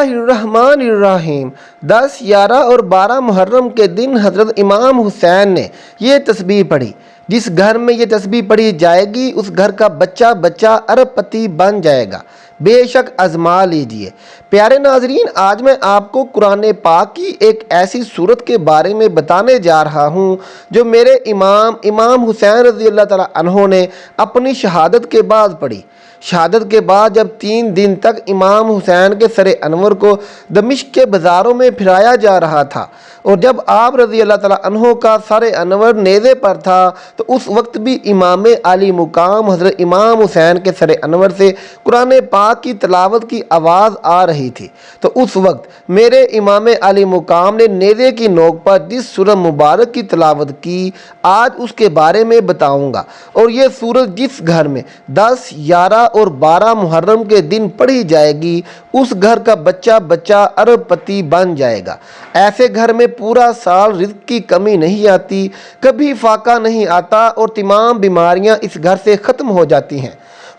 الرحمن الرحیم 10، 11 اور 12 محرم کے دن حضرت امام حسین نے یہ تسبیح پڑھی۔ جس گھر میں یہ تسبیح پڑھی جائے گی اس گھر کا بچہ بچہ ارب پتی بن جائے گا، بے شک آزما لیجئے۔ پیارے ناظرین، آج میں آپ کو قرآن پاک کی ایک ایسی صورت کے بارے میں بتانے جا رہا ہوں جو میرے امام حسین رضی اللہ تعالیٰ عنہ نے اپنی شہادت کے بعد پڑھی۔ شہادت کے بعد جب 3 دن تک امام حسین کے سر انور کو دمشق کے بازاروں میں پھرایا جا رہا تھا، اور جب آپ رضی اللہ تعالیٰ عنہ کا سر انور نیزے پر تھا تو اس وقت بھی امام علی مقام حضرت امام حسین کے سر انور سے قرآن پاک کی تلاوت کی آواز آ رہی تھی۔ تو اس وقت میرے امام علی مقام نے نیزے کی نوک پر جس سورہ مبارک کی تلاوت کی، آج اس کے بارے میں بتاؤں گا۔ اور یہ سورت جس گھر میں 10، 11 اور 12 محرم کے دن پڑھی جائے گی اس گھر کا بچہ بچہ ارب پتی بن جائے گا۔ ایسے گھر میں پورا سال رزق کی کمی نہیں آتی، کبھی فاقہ نہیں آتا اور تمام بیماریاں اس گھر سے ختم ہو جاتی ہیں۔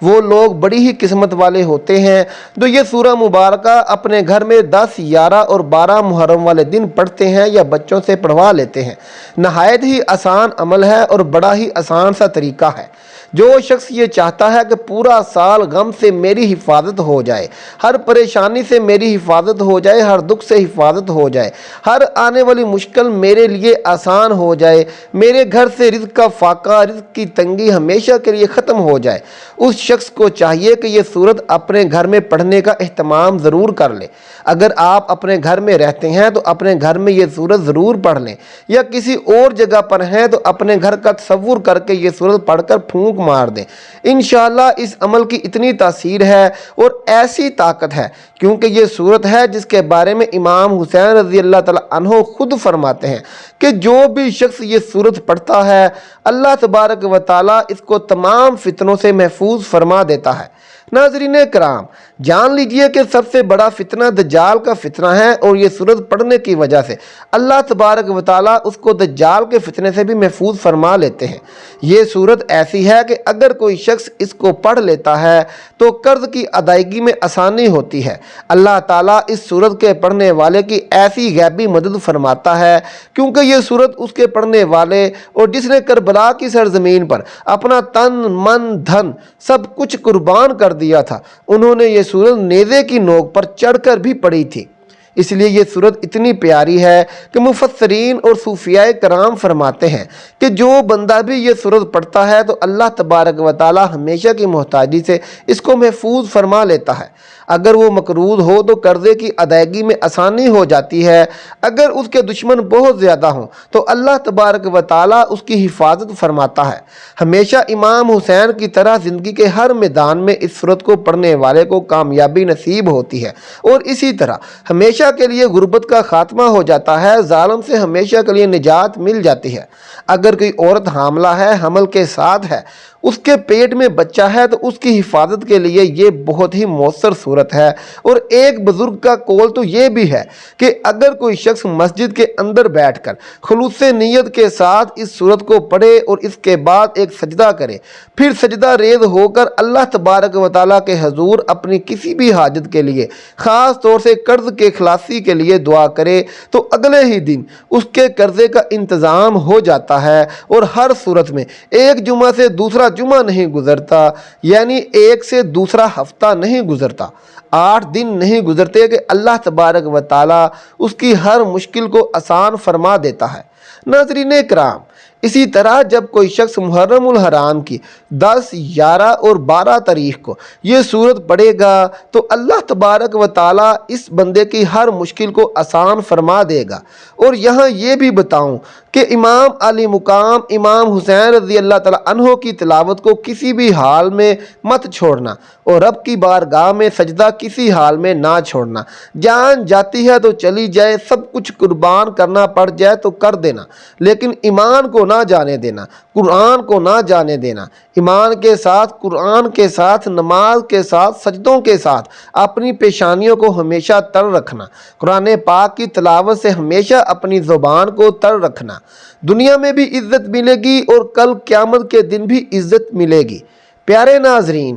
وہ لوگ بڑی ہی قسمت والے ہوتے ہیں جو یہ سورہ مبارکہ اپنے گھر میں 10، 11 اور 12 محرم والے دن پڑھتے ہیں یا بچوں سے پڑھوا لیتے ہیں۔ نہایت ہی آسان عمل ہے اور بڑا ہی آسان سا طریقہ ہے۔ جو شخص یہ چاہتا ہے کہ پورا سال غم سے میری حفاظت ہو جائے، ہر پریشانی سے میری حفاظت ہو جائے، ہر دکھ سے حفاظت ہو جائے، ہر آنے والی مشکل میرے لیے آسان ہو جائے، میرے گھر سے رزق کا فاقہ، رزق کی تنگی ہمیشہ کے لیے ختم ہو جائے، اس شخص کو چاہیے کہ یہ سورت اپنے گھر میں پڑھنے کا اہتمام ضرور کر لے۔ اگر آپ اپنے گھر میں رہتے ہیں تو اپنے گھر میں یہ سورت ضرور پڑھ لیں، یا کسی اور جگہ پر ہیں تو اپنے گھر کا تصور کر کے یہ سورت پڑھ کر پھونک مار دیں۔ انشاءاللہ اس عمل کی اتنی تاثیر ہے اور ایسی طاقت ہے، کیونکہ یہ سورت ہے جس کے بارے میں امام حسین رضی اللہ تعالیٰ عنہ خود فرماتے ہیں کہ جو بھی شخص یہ سورت پڑھتا ہے اللہ تبارک و تعالیٰ اس کو تمام فتنوں سے محفوظ فرما دیتا ہے۔ ناظرین کرام، جان لیجئے کہ سب سے بڑا فتنہ دجال کا فتنہ ہے، اور یہ سورت پڑھنے کی وجہ سے اللہ تبارک و تعالیٰ اس کو دجال کے فتنے سے بھی محفوظ فرما لیتے ہیں۔ یہ سورت ایسی ہے کہ اگر کوئی شخص اس کو پڑھ لیتا ہے تو قرض کی ادائیگی میں آسانی ہوتی ہے۔ اللہ تعالیٰ اس سورت کے پڑھنے والے کی ایسی غیبی مدد فرماتا ہے، کیونکہ یہ سورت اس کے پڑھنے والے اور جس نے کربلا کی سرزمین پر اپنا تن من دھن سب کچھ قربان کر دیا تھا، انہوں نے یہ سورت نیزے کی نوک پر چڑھ کر بھی پڑھی تھی۔ اس لیے یہ سورت اتنی پیاری ہے کہ مفسرین اور صوفیاء کرام فرماتے ہیں کہ جو بندہ بھی یہ سورت پڑھتا ہے تو اللہ تبارک و تعالی ہمیشہ کی محتاجی سے اس کو محفوظ فرما لیتا ہے۔ اگر وہ مقروض ہو تو قرضے کی ادائیگی میں آسانی ہو جاتی ہے، اگر اس کے دشمن بہت زیادہ ہوں تو اللہ تبارک و تعالی اس کی حفاظت فرماتا ہے۔ ہمیشہ امام حسین کی طرح زندگی کے ہر میدان میں اس سورت کو پڑھنے والے کو کامیابی نصیب ہوتی ہے، اور اسی طرح ہمیشہ کے لیے غربت کا خاتمہ ہو جاتا ہے، ظالم سے ہمیشہ کے لیے نجات مل جاتی ہے۔ اگر کوئی عورت حاملہ ہے، حمل کے ساتھ ہے، اس کے پیٹ میں بچہ ہے تو اس کی حفاظت کے لیے یہ بہت ہی مؤثر صورت ہے۔ اور ایک بزرگ کا قول تو یہ بھی ہے کہ اگر کوئی شخص مسجد کے اندر بیٹھ کر خلوص نیت کے ساتھ اس صورت کو پڑھے اور اس کے بعد ایک سجدہ کرے، پھر سجدہ ریز ہو کر اللہ تبارک و تعالیٰ کے حضور اپنی کسی بھی حاجت کے لیے، خاص طور سے قرض کے خلاصی کے لیے دعا کرے تو اگلے ہی دن اس کے قرضے کا انتظام ہو جاتا ہے۔ اور ہر صورت میں ایک جمعہ سے دوسرا جمعہ نہیں گزرتا، یعنی ایک سے دوسرا ہفتہ نہیں گزرتا، 8 دن نہیں گزرتے کہ اللہ تبارک و تعالیٰ اس کی ہر مشکل کو آسان فرما دیتا ہے۔ ناظرین کرام، اسی طرح جب کوئی شخص محرم الحرام کی 10، 11 اور 12 تاریخ کو یہ سورت پڑھے گا تو اللہ تبارک و تعالیٰ اس بندے کی ہر مشکل کو آسان فرما دے گا۔ اور یہاں یہ بھی بتاؤں کہ امام علی مقام امام حسین رضی اللہ تعالیٰ عنہ کی تلاوت کو کسی بھی حال میں مت چھوڑنا، اور رب کی بارگاہ میں سجدہ کسی حال میں نہ چھوڑنا۔ جان جاتی ہے تو چلی جائے، سب کچھ قربان کرنا پڑ جائے تو کر دینا، لیکن ایمان کو نہ جانے دینا، قرآن کو نہ جانے دینا۔ ایمان کے ساتھ، قرآن کے ساتھ، نماز کے ساتھ، سجدوں کے ساتھ اپنی پیشانیوں کو ہمیشہ تر رکھنا، قرآن پاک کی تلاوت سے ہمیشہ اپنی زبان کو تر رکھنا۔ دنیا میں بھی عزت ملے گی اور کل قیامت کے دن بھی عزت ملے گی۔ پیارے ناظرین،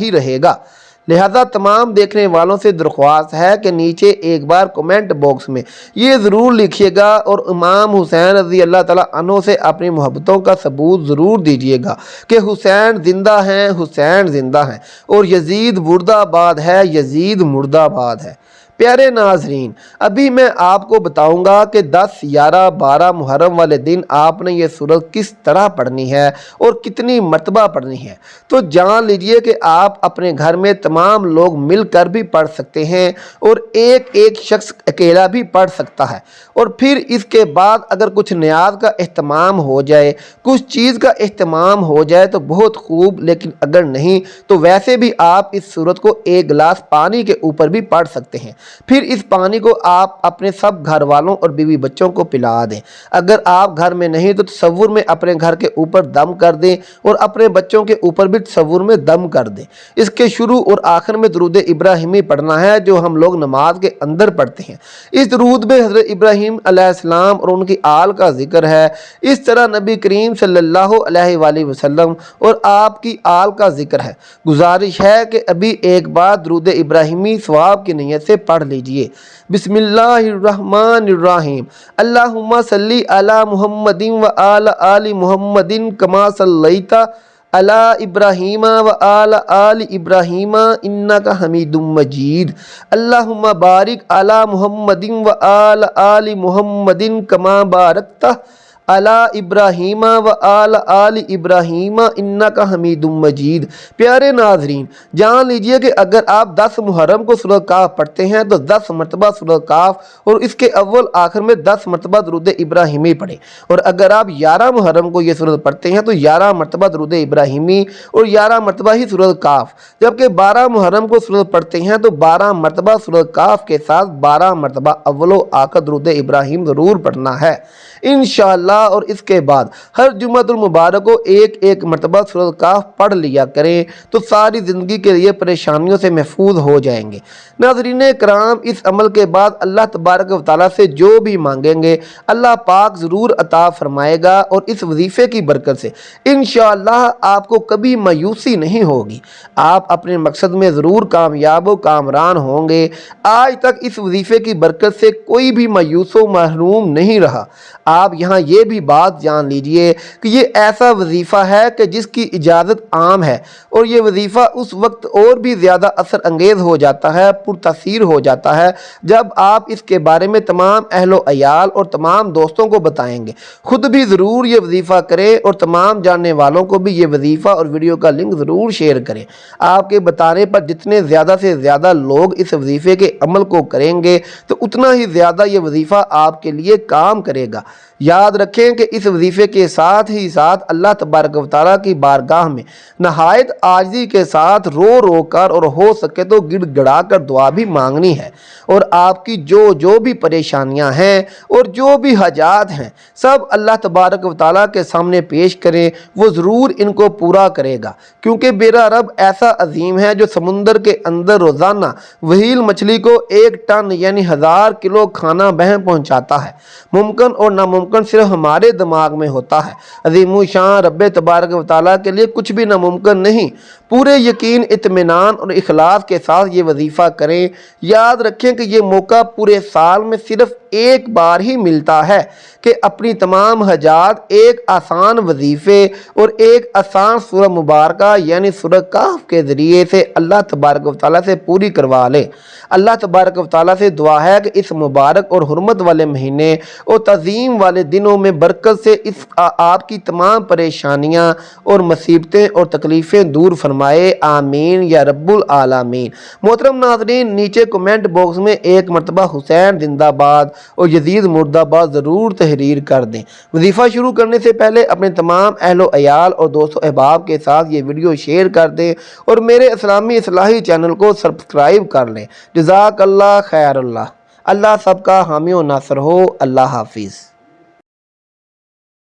ہی رہے گا۔ لہذا تمام دیکھنے والوں سے درخواست ہے کہ نیچے ایک بار کمنٹ باکس میں یہ ضرور لکھیے گا اور امام حسین رضی اللہ تعالیٰ عنہ سے اپنی محبتوں کا ثبوت ضرور دیجیے گا کہ حسین زندہ ہیں، حسین زندہ ہیں، اور یزید مردہ آباد ہے، یزید مردہ آباد ہے۔ پیارے ناظرین، ابھی میں آپ کو بتاؤں گا کہ 10، 11، 12 محرم والے دن آپ نے یہ سورت کس طرح پڑھنی ہے اور کتنی مرتبہ پڑھنی ہے۔ تو جان لیجئے کہ آپ اپنے گھر میں تمام لوگ مل کر بھی پڑھ سکتے ہیں اور ایک ایک شخص اکیلا بھی پڑھ سکتا ہے، اور پھر اس کے بعد اگر کچھ نیاز کا اہتمام ہو جائے، کچھ چیز کا اہتمام ہو جائے تو بہت خوب، لیکن اگر نہیں تو ویسے بھی آپ اس سورت کو ایک گلاس پانی کے اوپر بھی پڑھ سکتے ہیں۔ پھر اس پانی کو آپ اپنے سب گھر والوں اور بیوی بچوں کو پلا دیں۔ اگر آپ گھر میں نہیں تو تصور میں اپنے گھر کے اوپر دم کر دیں اور اپنے بچوں کے اوپر بھی تصور میں دم کر دیں۔ اس کے شروع اور آخر میں درود ابراہیمی پڑھنا ہے جو ہم لوگ نماز کے اندر پڑھتے ہیں۔ اس درود میں حضرت ابراہیم علیہ السلام اور ان کی آل کا ذکر ہے۔ اس طرح نبی کریم صلی اللہ علیہ وآلہ وسلم اور آپ کی آل کا ذکر ہے۔ گزارش ہے کہ ابھی ایک بار درود ابراہیمی ثواب کی نیت سے پڑھ لیجئے۔ بسم اللہ الرحمن الرحیم، اللہم صلی علی محمد و آل محمد کما صلیت علی ابراہیم و آل ابراہیم انک حمید مجید، اللہم بارک علی محمد و آل محمد کما بارکت علی ابراہیم و آل ابراہیم انک حمید مجید۔ پیارے ناظرین، جان لیجئے کہ اگر آپ 10 محرم کو سورۃ کہف پڑھتے ہیں تو 10 مرتبہ سورۃ کہف اور اس کے اول آخر میں 10 مرتبہ درود ابراہیمی پڑھیں، اور اگر آپ 11 محرم کو یہ سورت پڑھتے ہیں تو 11 مرتبہ درود ابراہیمی اور 11 مرتبہ ہی سورۃ کہف، جبکہ 12 محرم کو سورت پڑھتے ہیں تو 12 مرتبہ سورۃ کہف کے ساتھ 12 مرتبہ اول و آخر درود ابراہیم ضرور پڑھنا ہے انشاءاللہ۔ اور اس کے بعد ہر جمعۃ المبارک کو ایک ایک مرتبہ سورۃ کہف پڑھ لیا کریں تو ساری زندگی کے لیے پریشانیوں سے محفوظ ہو جائیں گے۔ ناظرین کرام، اس عمل کے بعد اللہ تبارک و تعالیٰ سے جو بھی مانگیں گے اللہ پاک ضرور عطا فرمائے گا، اور اس وظیفے کی برکت سے انشاءاللہ آپ کو کبھی مایوسی نہیں ہوگی، آپ اپنے مقصد میں ضرور کامیاب و کامران ہوں گے۔ آج تک اس وظیفے کی برکت سے کوئی بھی مایوس و محروم نہیں رہا۔ آپ یہاں یہ بھی بات جان لیجئے کہ یہ ایسا وظیفہ ہے کہ جس کی اجازت عام ہے، اور یہ وظیفہ اس وقت اور بھی زیادہ اثر انگیز ہو جاتا ہے، پرتاثیر ہو جاتا ہے جب آپ اس کے بارے میں تمام اہل و عیال اور تمام دوستوں کو بتائیں گے۔ خود بھی ضرور یہ وظیفہ کریں اور تمام جاننے والوں کو بھی یہ وظیفہ اور ویڈیو کا لنک ضرور شیئر کریں۔ آپ کے بتانے پر جتنے زیادہ سے زیادہ لوگ اس وظیفے کے عمل کو کریں گے تو اتنا ہی زیادہ یہ وظیفہ آپ کے لیے کام کرے گا۔ یاد رکھیں کہ اس وظیفے کے ساتھ ہی ساتھ اللہ تبارک و تعالیٰ کی بارگاہ میں نہایت عاجزی کے ساتھ رو رو کر اور ہو سکے تو گڑ گڑا کر دعا بھی مانگنی ہے، اور آپ کی جو بھی پریشانیاں ہیں اور جو بھی حاجات ہیں سب اللہ تبارک و تعالیٰ کے سامنے پیش کریں، وہ ضرور ان کو پورا کرے گا، کیونکہ میرا رب ایسا عظیم ہے جو سمندر کے اندر روزانہ وہیل مچھلی کو 1 ٹن یعنی 1000 کلو کھانا بہن پہنچاتا ہے۔ ممکن اور ناممکن صرف ہمارے دماغ میں ہوتا ہے، عظیم الشان رب تبارک و تعالیٰ کے لیے کچھ بھی ناممکن نہیں۔ پورے یقین، اطمینان اور اخلاص کے ساتھ یہ وظیفہ کریں۔ یاد رکھیں کہ یہ موقع پورے سال میں صرف ایک بار ہی ملتا ہے کہ اپنی تمام حاجات ایک آسان وظیفے اور ایک آسان سورہ مبارکہ یعنی سورہ کہف کے ذریعے سے اللہ تبارک و تعالیٰ سے پوری کروا لیں۔ اللہ تبارک و تعالیٰ سے دعا ہے کہ اس مبارک اور حرمت والے مہینے اور تعظیم والے دنوں میں برکت سے اس آپ کی تمام پریشانیاں اور مصیبتیں اور تکلیفیں دور فرمائے، آمین یا رب العالمین۔ محترم ناظرین، نیچے کمنٹ باکس میں ایک مرتبہ حسین زندہ باد اور یزید مردہ آباد ضرور تحریر کر دیں۔ وظیفہ شروع کرنے سے پہلے اپنے تمام اہل و عیال اور دوست و احباب کے ساتھ یہ ویڈیو شیئر کر دیں اور میرے اسلامی اصلاحی چینل کو سبسکرائب کر لیں۔ جزاک اللہ خیر اللہ۔ اللہ سب کا حامی و ناصر ہو۔ اللہ حافظ۔